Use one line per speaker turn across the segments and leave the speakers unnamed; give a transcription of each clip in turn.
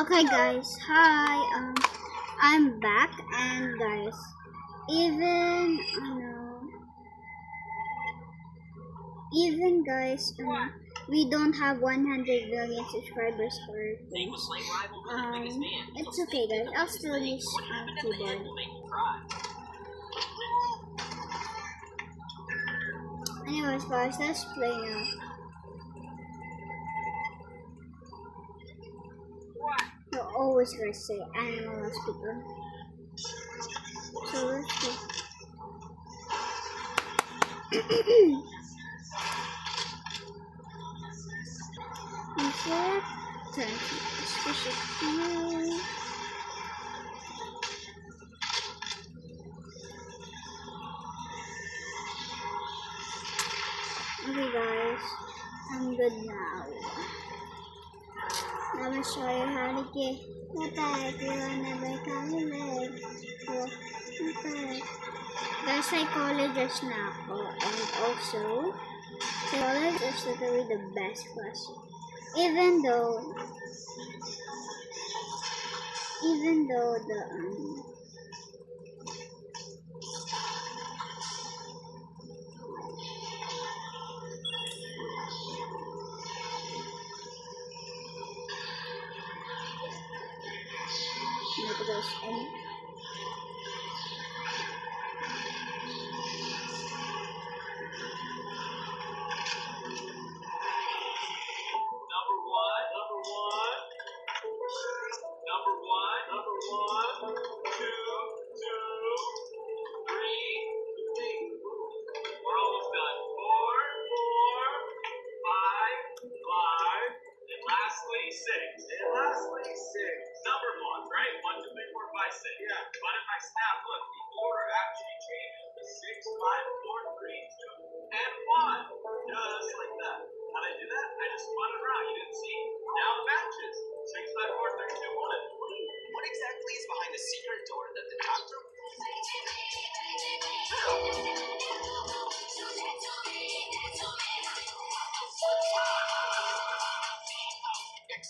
Okay guys, hi, I'm back, and guys, even guys, we don't have 100 million subscribers for things. It's okay guys, I'll still use keyboard. Anyways guys, let's play now. You always guys say animal speaker. So let's go. Okay guys, I'm good now. Let me show you how to get back. You never come back. Guys, psychologist na ako, and also psychology is literally the best class. Even though the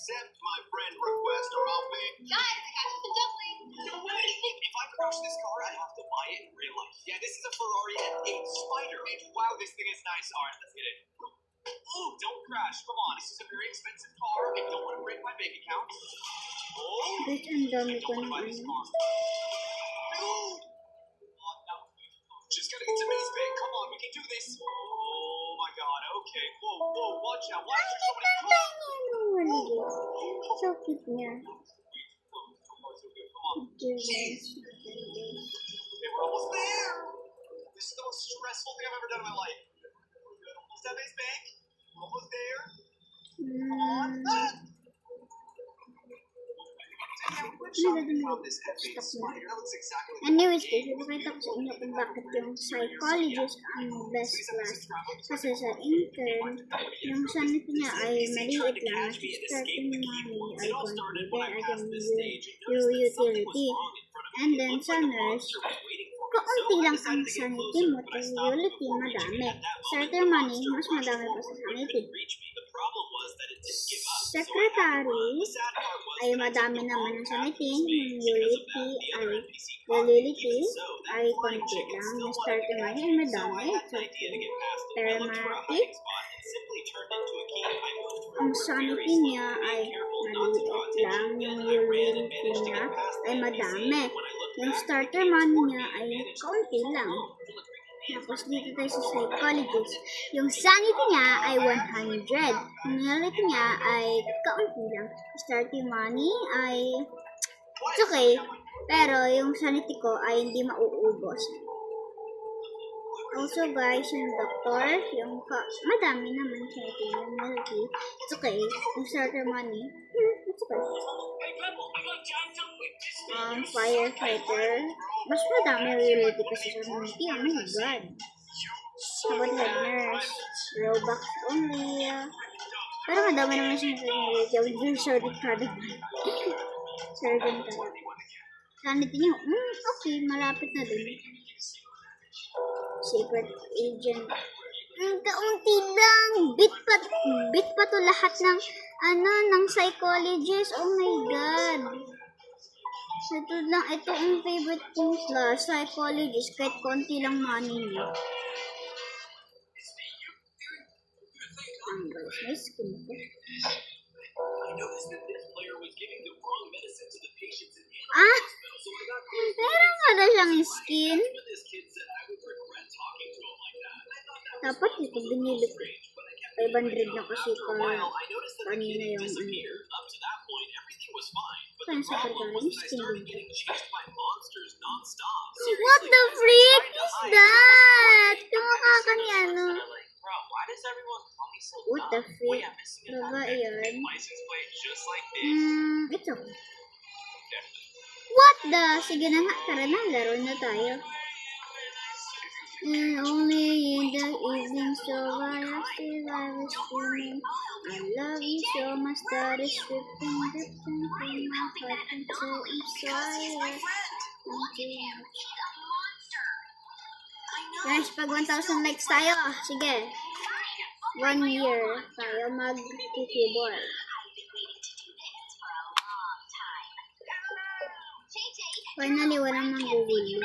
accept my friend request or I'll pay.
Guys, I got some dumpling.
No way! If I crash this car, I have to buy it in real life. Yeah, this is a Ferrari F8 Spider. And wow, this thing is nice. Alright, let's get it. Ooh, don't crash. Come on, this is a very expensive car. I don't want to break my bank account. Oh,
guys, ang dami ko
don't
ng
buy this
ano.
car. No! Just gotta get to base bank. Come on, we can do this. Oh my god, okay. Whoa, whoa, watch out. Why is there so many cars?
So cute niya.
Okay, we're almost there. This is the most stressful thing I've ever done in my life. We're good. Almost at base bank. Almost there. Come on. This F8 Spider. That looks exactly like
Anyways guys, ipakita ko sa inyo kung bakit yung psychologist ang best class. Kasi sa intern, yung sanity niya ay maliit lang. Starting money ay konti. Then again, yung utility. And then sa nurse, kaunti lang ang sanity mo. Tapos utility, madami. Starter money, mas madami pa sa sanity. Secretary ay madami naman ang sanity. Yung utility ay konti lang. Yung starter money ay madami. Thermatic, ang sanity niya ay maliit lang. Yung utility niya ay madami. Yung starter money niya ay kaunti lang. Tapos dito tayo sa psychologist. Yung sanity niya ay 100. Yung utility niya ay kaunti lang. Starting money ay it's okay. Pero yung sanity ko ay hindi mauubos. Also guys, yung doctor, madami naman sanity. Yung utility, it's okay. Yung starter money, it's okay. Firefighter, mas madami yung utility kasi sa sanity. Oh my god. Habang head nurse, Robux only. Pero madami naman siya sa utility. Yung surgeon talaga. Surgeon talaga. Sanity niyo, okay, malapit na din. Secret agent. Ang kaunti lang. bit pa to lahat ng, ng psychologist. Oh my God. Ito ang favorite kong class, psychologist, kahit konti lang money niya. Guys, may skin ko.
I noticed that this player was giving the wrong medicine to the patients in the
Ah!
hospital, so I got
Meron pala siyang skin.
when this kid said I would regret talking to him like that. I thought that
Dapat ito binili ko.
strange, but I kept
500 na kasi
after a while,
ka.
I noticed that the
Kanina
kid
yung
disappeared. Up to that point, everything was fine. But
Saan
the
sa
problem was that I
skin
started
din?
getting chased by monsters nonstop.
What the freak is that? Kumukha ka ni ano.
Bro, why does everyone call me so
What the
dumb?
freak?
Yeah, missing a
Baba yan.
license plate just like this.
Ito. What the? Sige na nga, tara na, laro na tayo. And only in the evening, so I was screaming. I love you so much that it's ripping the from my heart until I'm sorry. Guys, pag 1,000 likes tayo, sige. 1 year tayo mag-keyboard. Finally, walang manggugulo.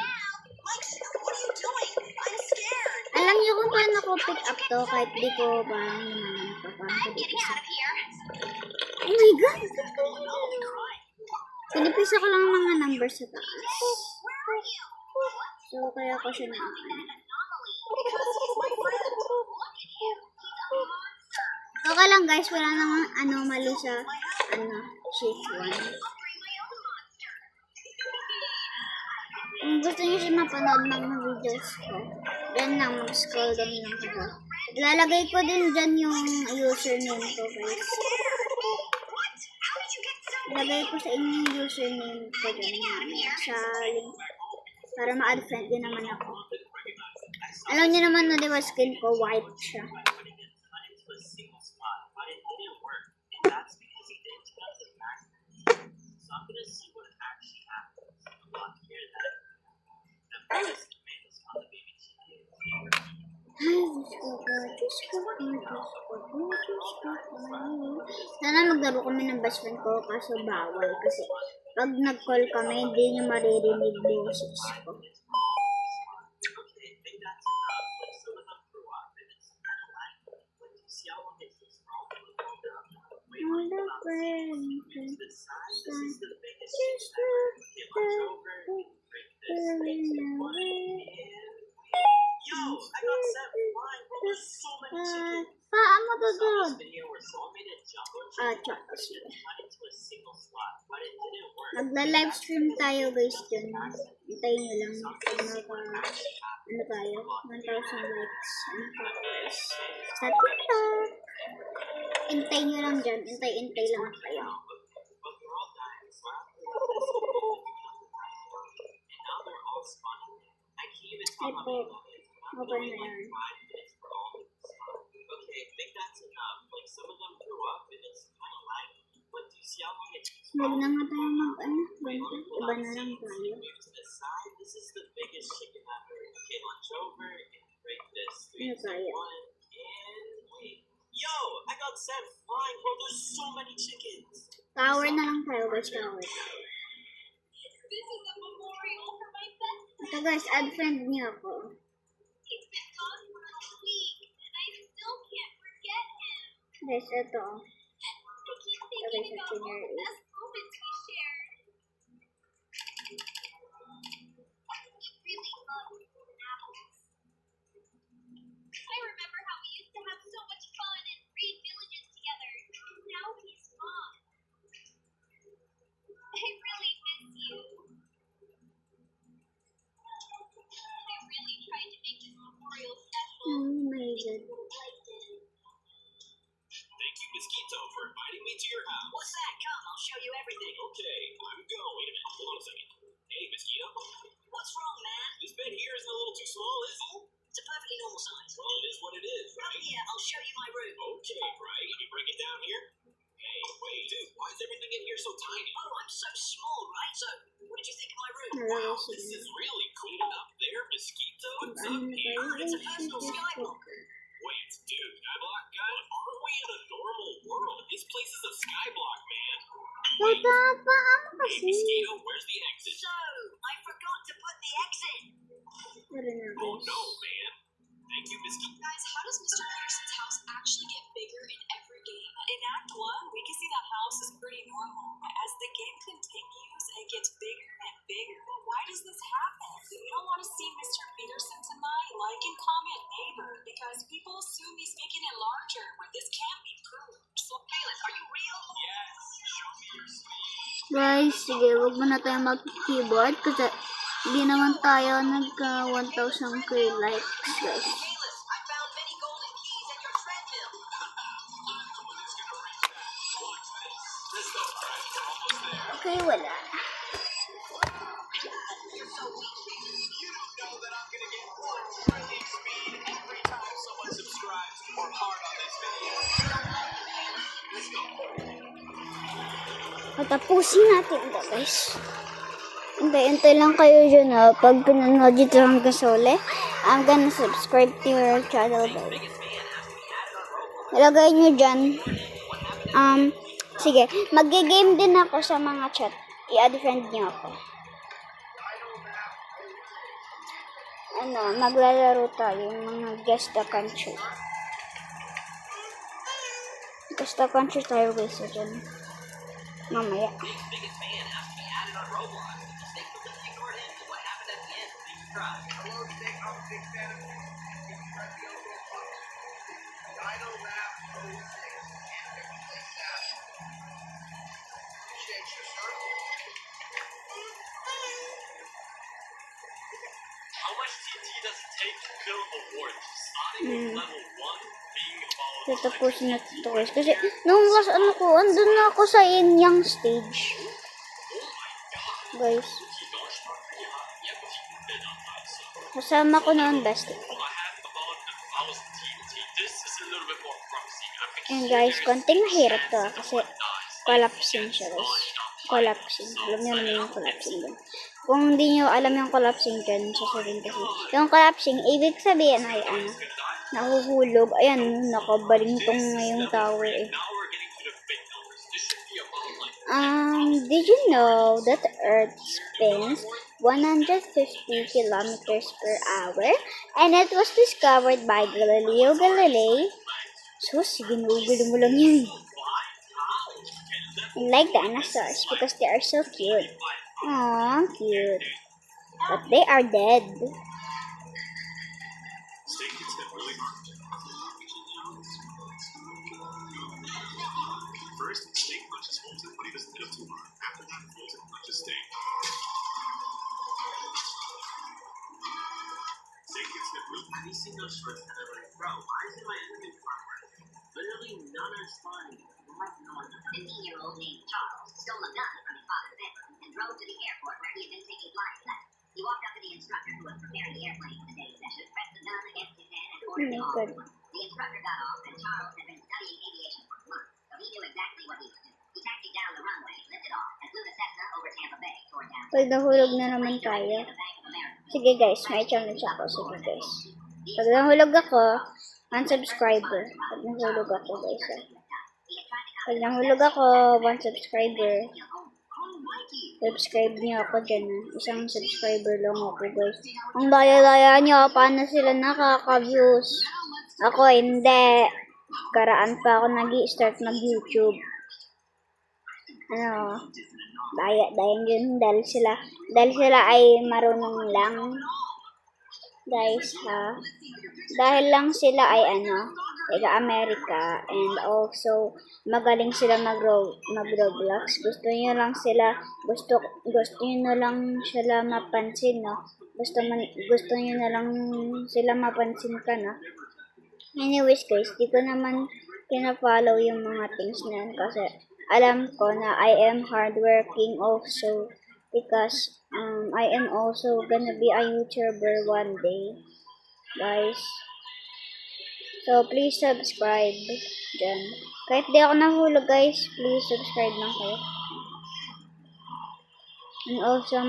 Alam niyo kung paano ko pick up to kahit di ko parang naman ito. Parang ko dito sa... Oh my God! Pinipisa ko lang ang mga numbers sa taas. So, kaya ko siya na... Okay lang guys, wala namang anomaly sa shift 1. Kung gusto niyo siya mapanood ng mga videos ko, then lang mag-scroll down lang ako. Lalagay ko din dyan yung username ko guys. Lalagay ko sa inyo yung username ko dyan sa link. Para ma-add friend din naman ako. Alam niyo naman na diba skin ko, white siya. Sana maglaro kami ng best friend ko kaso bawal kasi pag nag-call kami hindi niyo maririnig boses ko.
Yo, I got set flying over so many chickens.
Paan mo to doon?
Video where someone made a jumbo
Chocolate.
cut into a single slot, but it didn't work.
Magla-livestream tayo guys dyan. Hintayin nyo lang pag tayo, 1,000 likes and followers sa TikTok. Hintayin nyo lang dyan. Hintay lang kayo.
But they're all dying. And now they're all spawning. I can't even tell how many levels.
Okay na yan.
5 minutes for all of them to spawn. Okay, I think that's enough. Like some of them grew up and it's kind of laggy. But do you see how long it takes?
Huwag na nga tayo ganito. Iba na lang tayo.
Move to the side. This is the biggest chicken ever. Okay, lunge over and break this.
Ano tayo?
3, 2, 1, and wait. Yo, I got set flying, bro. There's so many chickens.
Tower na lang tayo guys, tower.
This is a memorial for my best friend.
Ito guys, add friend niyo ako.
He's been gone for a week, and I still can't forget him.
Guys, ito.
I keep
Okay,
thinking
so
about all
senior
the
is...
best moments we shared. I really love apples. I remember how we used to have so much fun and raid villages together. Now he's gone. I really miss you. I really tried to make this memorial special.
Oh my God.
Thank you, Mosquito, for inviting me to your house. What's that? Come, I'll show you everything. Okay, I'm going. Wait a minute. Hold on a second. Hey, Mosquito. What's wrong, man? This bed here isn't a little too small, is it? It's a perfectly normal size. Well, it is what it is, right? Yeah, I'll show you my room. Okay, right. Let me break it down here. Hey, wait, dude. Why is everything in here so tiny? Oh, I'm so small, right? So, what did you think of my room?
Nalala
Wow, this
siya.
is really cool up there, Mosquito. What's
Ano
up
na
here?
tayo
It's a
guys?
personal skyblock. Wait, dude, Skyblock? God, are we in a normal world. This place is a skyblock, man.
Tatapaan mo
Hey,
kasi.
Mosquito, where's the exit?
So, I forgot to put the exit.
Meron na
Oh
guys.
no, man. Thank you, Mosquito.
Guys, how does Mr. Peterson's house actually get bigger in every game? In Act 1, we can see the house is pretty normal. As the game continues, it gets bigger and bigger. But why does this happen? If you don't want to see Mr. Peterson tonight, like and comment neighbor, because people assume he's making it larger, when this can't be proved. So, Caleb, are you real?
Yes, show me your speed.
Guys, sige, wag mo na tayo mag-keyboard kasi hindi naman tayo nagka 1,000 likes, guys.
Caleb, I found many golden keys at your treadmill.
Okay, wala.
You're so weak.
You don't know that I'm gonna get one trending speed every time someone subscribes or heart on this video. Let's go.
Patapusin natin ito, guys. Hintay lang kayo dyan, ha. Pag pinanood dito hanggang sa uli, I'm gonna subscribe to your channel, guys. Ilagay nyo dyan. Sige, mag-game din ako sa mga chat. I-add friend nyo ako. Maglalaro tayo yung mga guess the country. Guess the country tayo, guys, so dyan. Mamaya.
Biggest fan asked to be added on Roblox. Snake completely ignored him, and what happened at the end? Thank you, try. Hello, Snake. I'm a big fan of you. Can you try the old Dino Lab 06 and Play Stash. Appreciate you, sir. How much TNT does it take to kill a wart? Starting with level 1, being followed by
Tatapusin natin ito, guys. Kasi, nung last andun na ako sa inyang stage. Guys. Kasama ko noon, bestie. And guys, konting mahirap to, kasi collapsing siya, guys. Collapsing. Alam niyo naman yung collapsing dun. Kung hindi nyo alam yung collapsing dyan, sasabihin kasi. Yung collapsing, ibig sabihin ay, nahuhulog. Ayan, nakabalingtong na yung tower, eh. Did you know that Earth spins 150 kilometers per hour? And it was discovered by Galileo Galilei. Sus, ginugulo mo lang yun. And like dinosaurs, because they are so cute. Aww, cute. But they are dead.
First, Snake punches Fulton, but he doesn't hit him too hard. After that, Fulton punches Snake. Snake gets hit real. Have you seen those shorts that are like, bro, why is it my enemy farmer? Literally none are flying. I have no idea.
15-year-old named Charles stole a gun from his father's bedroom and drove to the airport where he had been taking flying lessons. He walked up to the instructor who was preparing the airplane for the day's session, pressed the gun against his head, and ordered him off. The instructor got off, and Charles had been studying aviation for months, so he knew exactly what he was doing. He taxied down the runway, lifted off, and flew the Cessna over Tampa Bay toward downtown.
Pag nahulog na naman tayo. Sige guys, may challenge ako. Sige guys. Pag nahulog ako, unsubscriber. Pag nahulog ako guys. Pag nahulog ako, 1 subscriber. Subscribe niyo ako dyan. Isang subscriber lang ako guys. Ang daya-daya niyo, paano sila nakaka-views? Ako hindi. Karaan pa ako nag-i-start mag-YouTube. Daya yun dahil sila ay marunong lang. Guys, ha? Dahil lang sila ay taga-America, and also magaling sila mag-Roblox. Gusto nyo lang sila mapansin, no? Gusto nyo na lang sila mapansin ka, no? Anyways, guys, di ko naman pina-follow yung mga things na yun kasi alam ko na I am hardworking also because I am also gonna be a YouTuber one day, guys. So, please subscribe dyan. Kahit di ako nahulog, guys, please subscribe lang kayo. And also,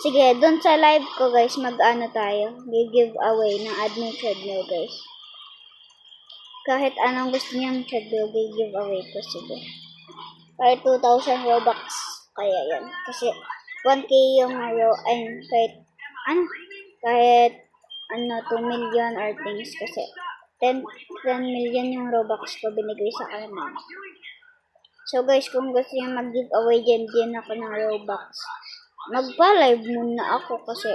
sige, dun sa live ko, guys, tayo. Give away ng admin treadmill, guys. Kahit anong gusto niyang giveaway ko, sige. Kahit 2,000 Robux, kaya yan. Kasi 1K yung kahit 2 million or things, kasi 10 million yung Robux ko binigay sa kanya. So guys, kung gusto niyo mag-giveaway din ako ng Robux, magpa-live muna ako kasi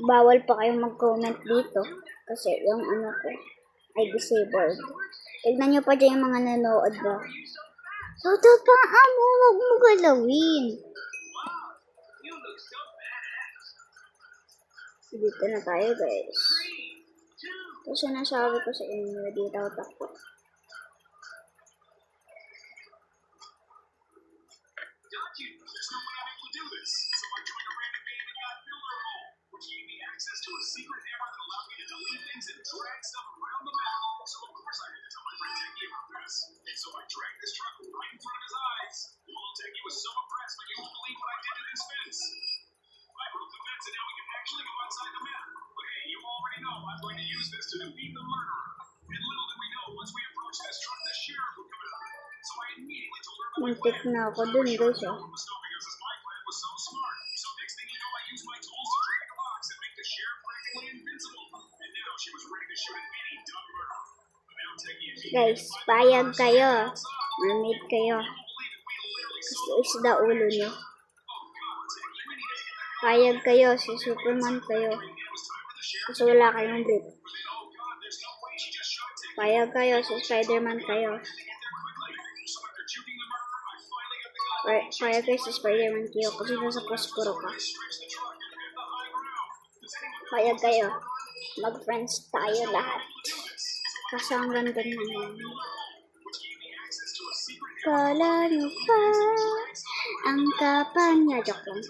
bawal pa kayong mag-comment dito kasi yung ko ay disabled. Tignan nyo pa dyan yung mga nanood ba. Toto pa mo, huwag mo galawin. Dito na tayo guys. Kasi nasabi ko sa inyo, dito ako takot.
Access to a secret hammer that allowed me to delete things and drag stuff around the map. So of course I had to tell my friend Techie about this. And so I dragged this truck right in front of his eyes. Little Techie was so impressed, but you won't believe what I did to this fence. I broke the fence and now we can actually go outside the map. But hey, you already know I'm going to use this to defeat the murderer. And little did we know, once we approached this truck, the sheriff would come out. So I immediately told her about my
Muntik
plan.
na ako dun guys.
No one was stopping us as my plan was so smart. So next thing you know, I used my tools to drag a box and make the sheriff practically invincible. And now she was ready to shoot at any dumb murderer. But now Techie and me
Guys, payag kayo. Mermaid kayo. Kasi isda ulo niyo. Payag kayo, si Superman kayo. Kasi wala kayong brief. Payag kayo, si Spider-Man kayo. Payag kayo, si Spider-Man kayo. Kasi nasa Prospero ka. Payag kayo. Mag-friends tayo lahat. Kasi ang ganda naman. Kala nyo pa ang kapanya. Joke lang.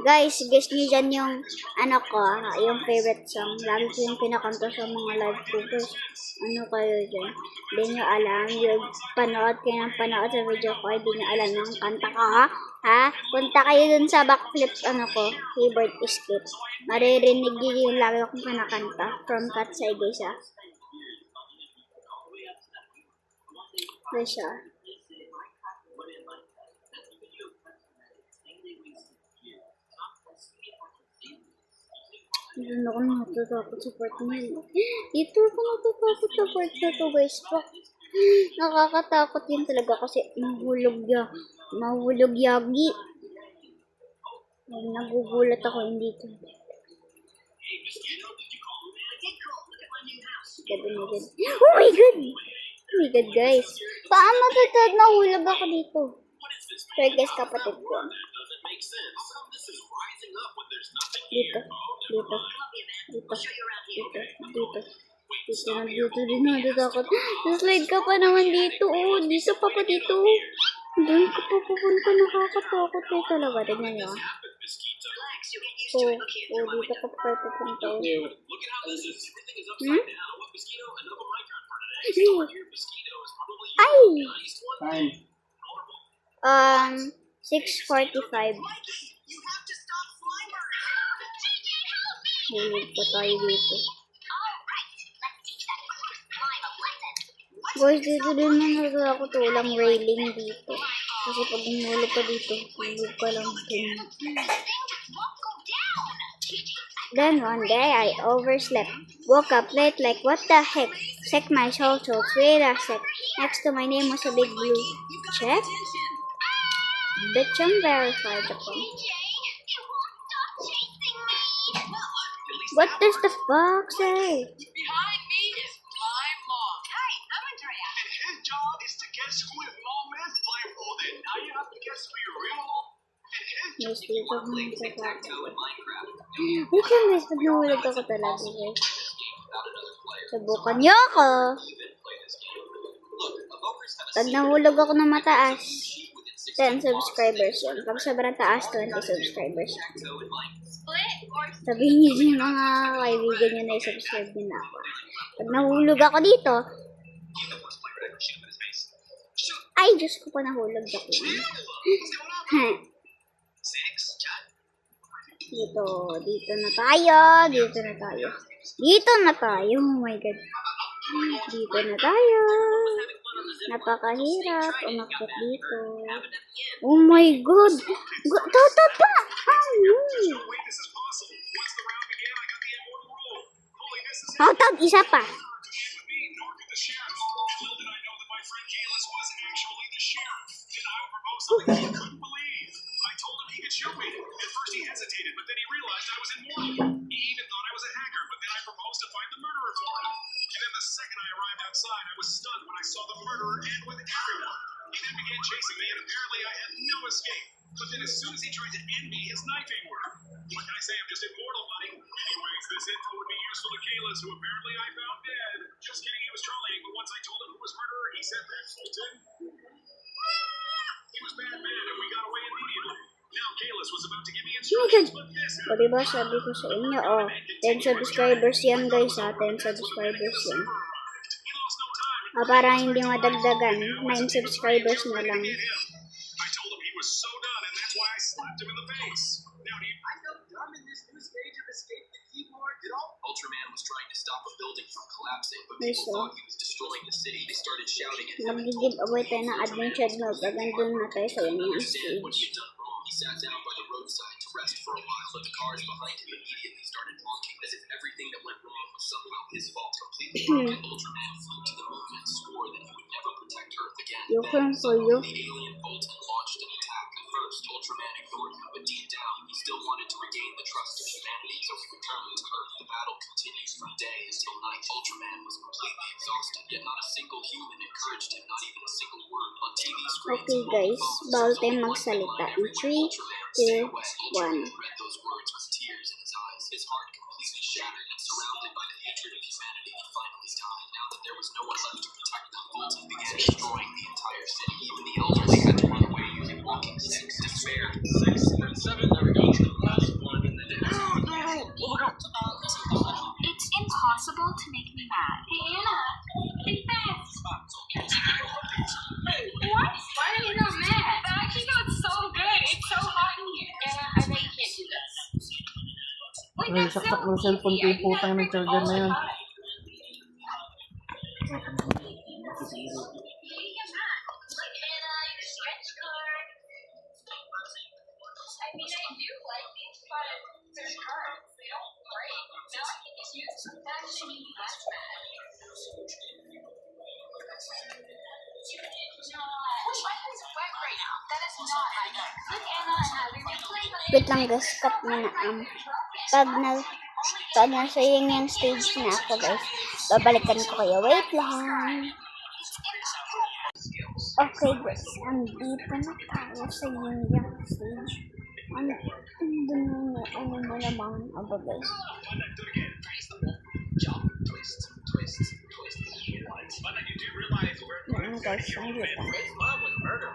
Guys, guess nyo dyan yung yung favorite song. Lagi ko yung pinakanta sa mga live ko. Guys, ano kayo dyan? Hindi nyo alam. Yung panood kayo ng panood sa video ko. Hindi nyo alam yung kanta ko, ha? Punta kayo dun sa backflip, keyboard skip. Maririnig nyo yung lagi akong pinakanta. From Katsay, guys, ha? Guys, ha? Hindi ako natatakot sa part na yun. Dito ako natatakot sa part na to guys. Nakakatakot yun talaga kasi mahulog yagi. Nagugulat ako hindi to. Oh my god! Oh my god guys. Paano nahulog ako dito? Sorry guys, kapatid ko. Dito din natatakot. Slide ka pa naman dito. Oh, dito pa dito. Doon ka pa pupunta. Nakakatakot kayo talaga. Tignan nyo. Dito ka pa pupunta. Ay! 6:45. Hulog pa tayo dito. Guys, dito din na natatakot. Walang railing dito. Kasi pag humulog ka dito, hulog ka lang din. Then one day, I overslept. Woke up late like, what the heck? Check my socials. Wait a sec. Next to my name was a big blue check. Bitch, I'm verified upon. What does the fox say?
Behind me is my mom.
Hi, I'm Andrea.
And his job is to guess who his mom is blindfolded. Now you have to guess who your real mom and his
Yes, dito ko
playing
sa
tic-tac-toe in Minecraft.
okay, guys, pag nahulog ako talaga, guys. Subukan niyo ako. Pag nahulog ako ng mataas, 10 subscribers yun. Pag sobrang taas, 20 subscribers. Sabihin niyo yung mga kaibigan nyo na i-subscribe nyo na ako. Pag nahulog ako dito, ay, Diyos ko pa nahulog ako. Dito na tayo. Oh my God. Dito na tayo. Napakahirap umakyat dito. Oh my God! Tatapa! Tag, isa pa.
But then as soon as he tried to end me, his knife ain't work. What can I say? I'm just immortal, buddy. Anyways, this info would be useful to Kalis, who apparently I found dead. Just kidding, he was trolling, but once I told him who was murderer, he said that Fulton. He was bad man, and we got away immediately. Now Kalis was about to give me instructions, but this
O diba sabi ko sa inyo, 10 subscribers yan guys, 10 subscribers yan. Para hindi madagdagan, 9 subscribers na lang.
I told him he was so done, and that's why I slapped him in the face. Now, do you... I'm no dumb in this new stage of Escape the Keyboard. Did all... Ultraman was trying to stop a building from collapsing, but people thought he was destroying the city. They started shouting at him.
Mag-give away tayo ng adventure mode. Pagandun na tayo sa inyo ng
Understand what he
stage.
had done wrong. He sat down by the roadside to rest for a while, but the cars behind him immediately started honking as if everything that went wrong was somehow his fault. Completely broken, Ultraman flew to the moon and swore that he would never protect Earth again.
You can for you.
The alien Fulton launched an attack. At first, Ultraman ignored him, but deep down, he still wanted to regain the trust of humanity so he could turn to Earth. The battle continues from day until night. Ultraman was completely exhausted, yet not a single human encouraged him, not even a single word. On TV screens,
Okay guys, bawal tayong magsalita. In 3, 2, 1.
read those words with tears in his eyes. His heart completely shattered and surrounded by the hatred of humanity. He finally died. Now that there was no one left to protect them, Fulton began destroying the entire city. Even the elderly had to run away using walking sticks. Despair. 6 and 7. There we go. The last one in the day.
It's impossible to make me mad. Hey, Anna, think fast. What? Why are you not mad? The action was so good. It's so hot in here. Anna, I bet you can't do this. Wait,
Ay,
that's
saksak
so
mo sa cellphone ko yung putang ng charger na yun.
Wait lang guys, cut mo na. Pag nasa yung stage na ako guys, babalikan ko kayo. Wait lang. Okay guys, andito na tayo sa yung stage. Ano mo naman aba guys. Ano guys, andito.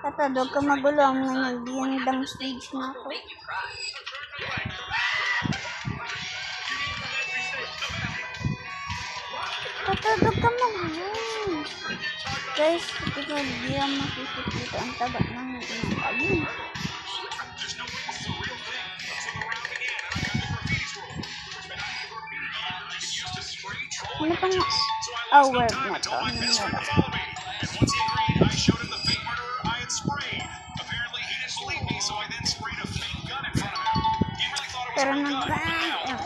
Tatadog ka magulo ang nag-diandang stage na ako. Tatadog ka magulo. Guys, hindi ang makikita ang taba ng ayun. Ano pa nga? Oh, word na to. Pero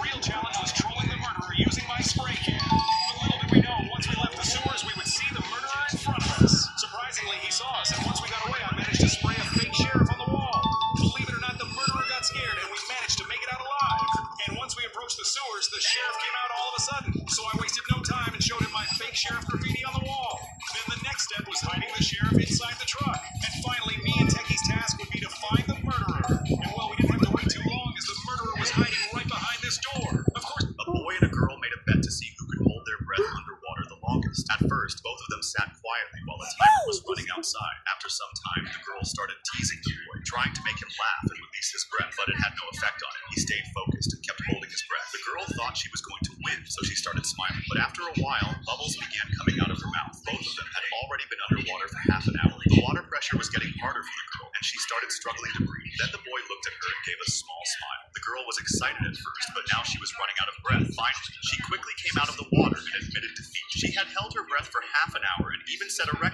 real challenge was trolling the murderer using my spray can. But little did we know, once we left the sewers, we would see the murderer in front of us. Surprisingly, he saw us, and once we got away, I managed to spray a fake sheriff on the wall. Believe it or not, the murderer got scared, and we managed to make it out alive. And once we approached the sewers, the sheriff came out all of a sudden. So I wasted no time and showed him my fake sheriff graffiti on the wall. Then the next step was hiding the sheriff inside the truck. And finally, me and Techie's task would be to find the murderer. And well, we didn't have to wait too long, as the murderer was hiding right behind this door. Of course,
A boy and a girl made a bet to see who could hold their breath underwater the longest. At first, both of them sat quietly while a timer was running outside. After some time, the girl started teasing the boy, trying to make him laugh and release his breath, but it had no effect on him. He stayed focused and kept holding his breath. The girl thought she was going to win, so she started smiling. But after a while, bubbles began coming out of her mouth. Both of them had already been underwater for half an hour. The water pressure was getting harder for the girl, and she started struggling to breathe. Then the boy looked at her and gave a small smile. The girl was excited at first, but now she was running out of breath. Finally, she quickly came out of the water and admitted defeat. She had held her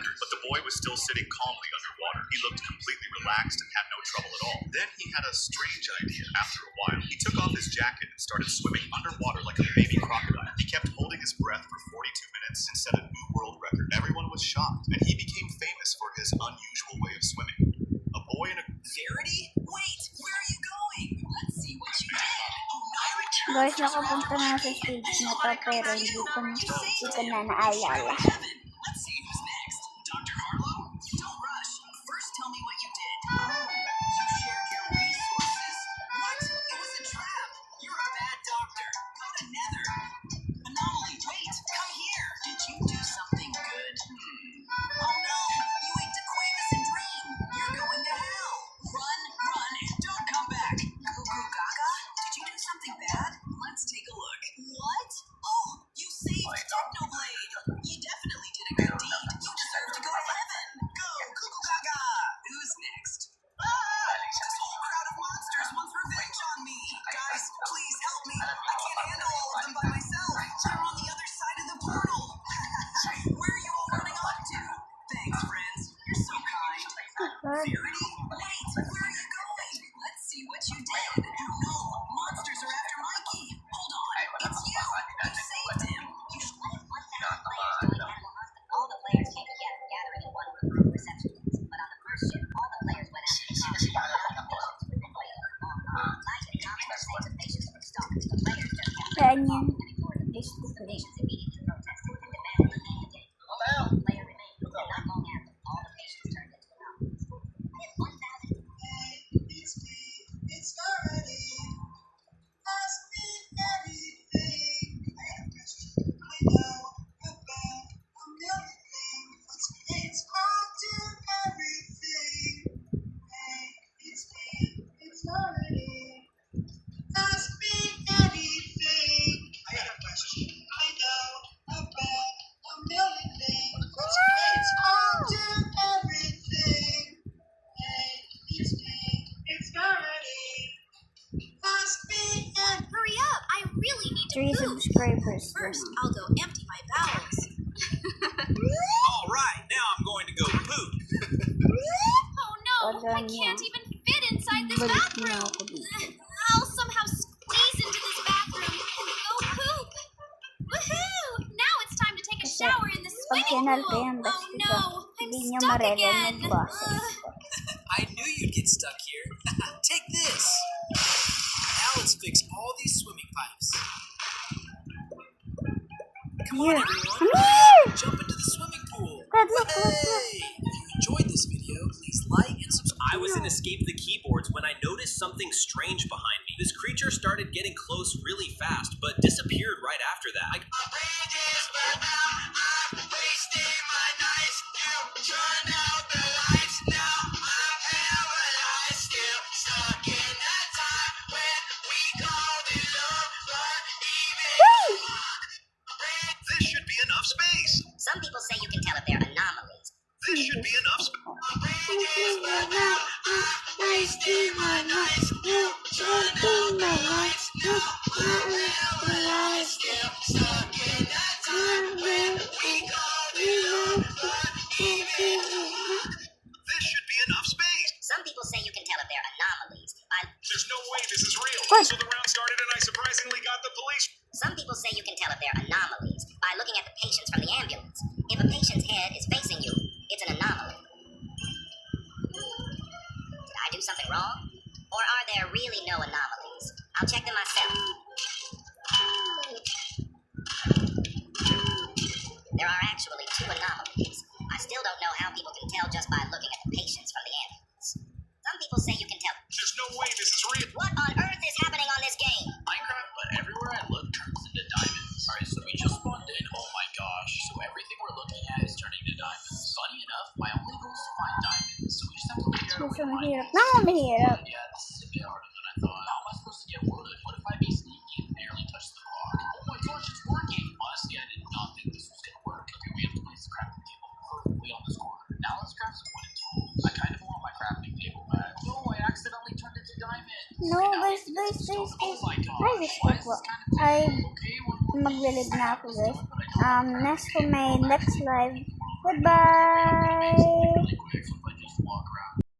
record, but the boy was still sitting calmly underwater. He looked completely relaxed and had no trouble at all. Then he had a strange idea. After a while, he took off his jacket and started swimming underwater like a baby crocodile. He kept holding his breath for 42 minutes and set a new world record. Everyone was shocked, and he became famous for his unusual way of swimming. A boy in a
Verity? Wait, where are you going? Let's see what you did. Oh, Myra
Guys, nakapunta na sa stage na to, pero hindi ko na naalala.
Let's see who's next. Dr. Harlow? Don't rush. First tell me what you did. Oh, you shared your resources. What? It was a trap. You're a bad doctor. Go to Nether. Anomaly, wait. Come here. Did you do something good? Oh no. You ate Dequavis and Dream. You're going to hell. Run, run. Don't come back. Cuckoo Gaga? Did you do something bad? Let's take a look. What? Oh, you saved Technoblade. You definitely did a good deed. You deserve to go to heaven. Go, Cuckoo Gaga. Who's next? This whole crowd of monsters wants revenge on me. Guys, please help me. I can't handle all of them by myself. They're on the other side of the portal. Where are you all running off to? Thanks, friends. You're so kind. Verity? Wait, where are you going? Let's see what you did. No, monsters are after Mikey. Hold on, it's you. You saved him.
You should let 1,000 players join Animal Hospital. All the players came together, gathering in one room for the reception days. But on the first shift, all the players went out to the top and got out of patients with the player. Like the common mistakes of patients were stalkers, the players just kept
Kaya niya,
and ignored the patients. The patients immediately protested and demanded the mandate. The player remained, and not long after, all the patients turned into anomalies. I have 1,000.
It's me, it's already. Ask me anything. I have a question. I know about a million things. It's all to everything. Hey, it's me, it's already. Ask me anything. I have a question. I know about a million things. It's all to everything. Hey, it's me, it's already. Ask me anything.
Hurry up! I really need to
3
poop.
subscribers.
First, I'll go empty my bowels.
All right, now I'm going to go poop.
Oh no!
Wala
I
niya.
can't even fit inside this
Balik
bathroom.
na ako dito.
I'll somehow squeeze into this bathroom and go poop. Woohoo! Now it's time to take a shower in the
Pag
swimming
channel ko
pool.
yan,
Oh
basta
no! I'm
hindi niya
stuck
marinig
again.
yung boses.
I knew you'd get stuck here. Take this. Now let's fix all these swimming pipes. Come on,
Here.
everyone.
Come here!
Jump into the swimming pool.
Dad, look, look, look.
Hey! If you enjoyed this video, please like and subscribe.
I was in Escape the Keyboards when I noticed something strange behind me. This creature started getting close really fast, but disappeared right after that.
This should be enough space.
Some people say you can tell if they're anomalies.
This should be enough space. This should be enough space.
Some people say you can tell if they're anomalies by.
There's no way this is real.
What?
So the round started and I surprisingly got the police.
Some people say you can tell if they're anomalies by looking at the patients from the ambulance. If a patient's head is facing you, it's an anomaly. Did I do something wrong? Or are there really no anomalies? I'll check them myself. There are actually 2 anomalies. I still don't know how people can tell just by looking at the patients from the ambulance. Some people say you can tell.
There's no way this is real.
What on earth is happening on this game?
Minecraft, but everywhere I look turns into diamonds. Alright, so we just spawned in. Oh my gosh. So everything we're looking at is turning to diamonds. Funny enough, my only goal is to find diamonds. So we just have to figure out a way
Gusto
to find
mahirap. Mahirap.
Yeah, this is a bit harder than I thought. How am I supposed to get wood? What if I be sneaky and barely touch the block? Oh my gosh, it's working! Honestly, I did not think this was gonna work. Okay, we have to place the crafting table perfectly on this corner. Now let's craft some wooden tools. I kind of want my crafting table back. No, I accidentally turned it to diamond.
No,
Okay, now
guys,
we
guys,
use
guys,
stone. Oh
guys.
my gosh,
Ay, guys,
why is
po.
this kind of
Ay,
okay, one more
maglilid na ako, guys. Next to my next live, Goodbye!
Really quick, so if I just walk around.